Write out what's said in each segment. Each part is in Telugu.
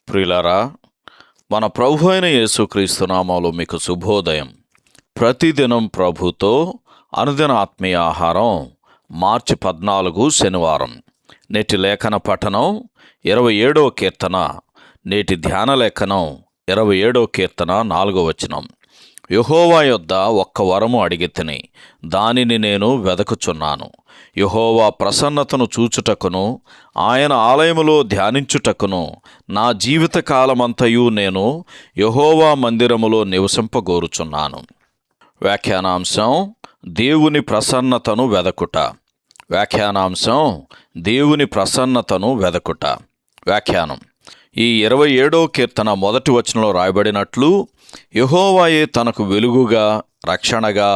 ప్రియులారా, మన ప్రభు అయిన యేసుక్రీస్తు నామములో మీకు శుభోదయం. ప్రతిదినం ప్రభుతో అనుదిన ఆత్మీయ ఆహారం. మార్చి 14 శనివారం. నేటి లేఖన పఠనం 27వ కీర్తన. నేటి ధ్యాన లేఖనం 27వ కీర్తన 4వ వచనం. యెహోవా యొద్ద ఒక్క వరము అడిగితిని, దానిని నేను వెదకుచున్నాను. యెహోవా ప్రసన్నతను చూచుటకును ఆయన ఆలయములో ధ్యానించుటకును నా జీవితకాలమంతయు నేను యెహోవా మందిరములో నివసింపగోరుచున్నాను. వ్యాఖ్యానాంశం: దేవుని ప్రసన్నతను వెదకుట. వ్యాఖ్యానాంశం: దేవుని ప్రసన్నతను వెదకుట. వ్యాఖ్యానం: ఈ 27వ కీర్తన మొదటి వచనంలో రాయబడినట్లు, యెహోవాయే తనకు వెలుగుగా, రక్షణగా,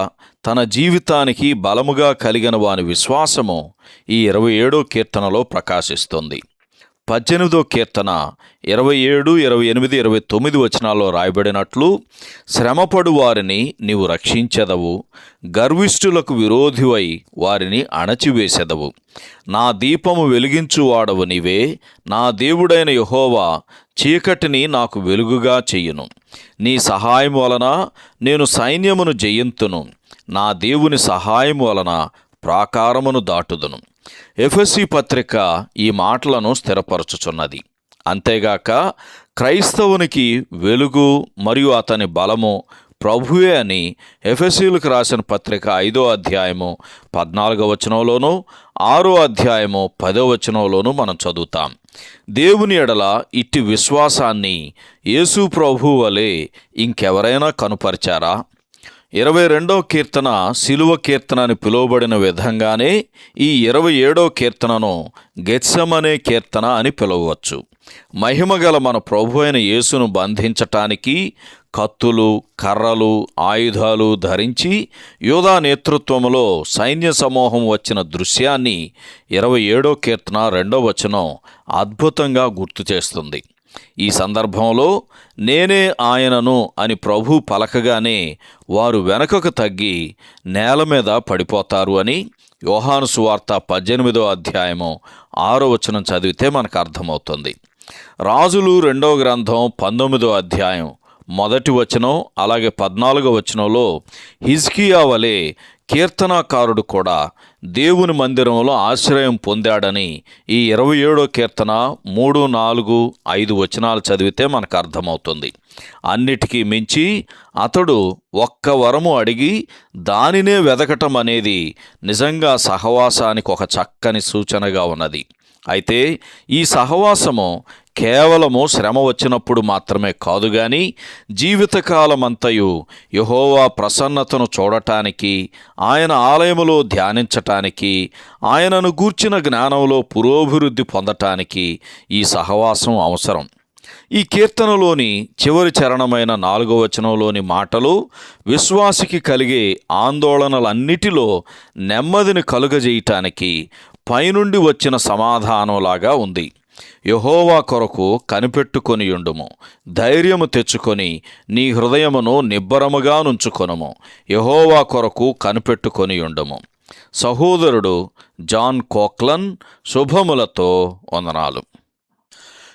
తన జీవితానికి బలముగా కలిగిన వాని విశ్వాసము ఈ 27వ కీర్తనలో ప్రకాశిస్తుంది. 18వ కీర్తన 27, 28, 29 వచనాల్లో రాయబడినట్లు, శ్రమపడు వారిని నీవు రక్షించెదవు, గర్విష్ఠులకు విరోధివై వారిని అణచివేసెదవు. నా దీపము వెలిగించువాడవు నీవే, నా దేవుడైన యెహోవా చీకటిని నాకు వెలుగుగా చెయ్యును. నీ సహాయం వలన నేను సైన్యమును జయింతును, నా దేవుని సహాయం వలన ప్రాకారమును దాటుదును. ఎఫెసీ పత్రిక ఈ మాటలను స్థిరపరచుచున్నది. అంతేగాక క్రైస్తవునికి వెలుగు మరియు అతని బలము ప్రభువే అని ఎఫెసీయులకు రాసిన పత్రిక 5వ అధ్యాయము 14వ వచనంలోను 6వ అధ్యాయము 10వ వచనంలోను మనం చదువుతాం. దేవుని ఎడల ఇట్టి విశ్వాసాన్ని యేసు ప్రభువు వలె ఇంకెవరైనా కనుపరిచారా? 22వ కీర్తన సిలువ కీర్తన అని పిలువబడిన విధంగానే ఈ 27వ కీర్తనను గెత్సెమనే కీర్తన అని పిలువవచ్చు. మహిమగల మన ప్రభు అయిన యేసును బంధించటానికి కత్తులు, కర్రలు, ఆయుధాలు ధరించి యోధా నేతృత్వములో సైన్య సమూహం వచ్చిన దృశ్యాన్ని 27వ కీర్తన 2వ వచనం అద్భుతంగా గుర్తు చేస్తుంది. ఈ సందర్భంలో నేనే ఆయనను అని ప్రభు పలకగానే వారు వెనకకు తగ్గి నేల మీద పడిపోతారు అని యోహాను సువార్త 18వ అధ్యాయము 6వ వచనం చదివితే మనకు అర్థమవుతుంది. రాజులు 2వ గ్రంథం 19వ అధ్యాయం 1వ వచనం అలాగే 14వ వచనంలో హిజ్కియా వలె కీర్తనాకారుడు కూడా దేవుని మందిరంలో ఆశ్రయం పొందాడని ఈ 27వ కీర్తన 3, 4, 5 వచనాలు చదివితే మనకు అర్థమవుతుంది. అన్నిటికీ మించి అతడు ఒక్క వరము అడిగి దానినే వెదకటం అనేది నిజంగా సహవాసానికి ఒక చక్కని సూచనగా ఉన్నది. అయితే ఈ సహవాసము కేవలము శ్రమ వచ్చినప్పుడు మాత్రమే కాదు గాని జీవితకాలమంతయు యెహోవా ప్రసన్నతను చూడటానికి, ఆయన ఆలయములో ధ్యానించటానికి, ఆయనను గూర్చిన జ్ఞానంలో పురోభివృద్ధి పొందటానికి ఈ సహవాసం అవసరం. ఈ కీర్తనలోని చివరి చరణమైన 4వ వచనంలోని మాటలు విశ్వాసికి కలిగే ఆందోళనలన్నిటిలో నెమ్మదిని కలుగజేయటానికి పైనుండి వచ్చిన సమాధానంలాగా ఉంది. యెహోవా కొరకు కనిపెట్టుకొనియుండుము, ధైర్యము తెచ్చుకొని నీ హృదయమును నిబ్బరముగా నుంచుకొనుము, యెహోవా కొరకు కనిపెట్టుకొనియుండుము. సహోదరుడు జాన్ కోక్లన్. శుభములతో వందనాలు.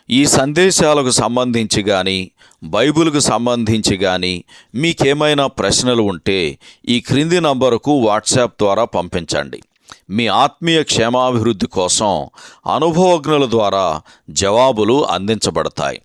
ఈ సందేశాలకు సంబంధించి కానీ బైబిల్కు సంబంధించి కానీ మీకేమైనా ప్రశ్నలు ఉంటే ఈ క్రింది నంబరుకు వాట్సాప్ ద్వారా పంపించండి. మీ ఆత్మీయ క్షేమాభివృద్ధి కోసం అనుభవజ్ఞుల ద్వారా జవాబులు అందించబడతాయి.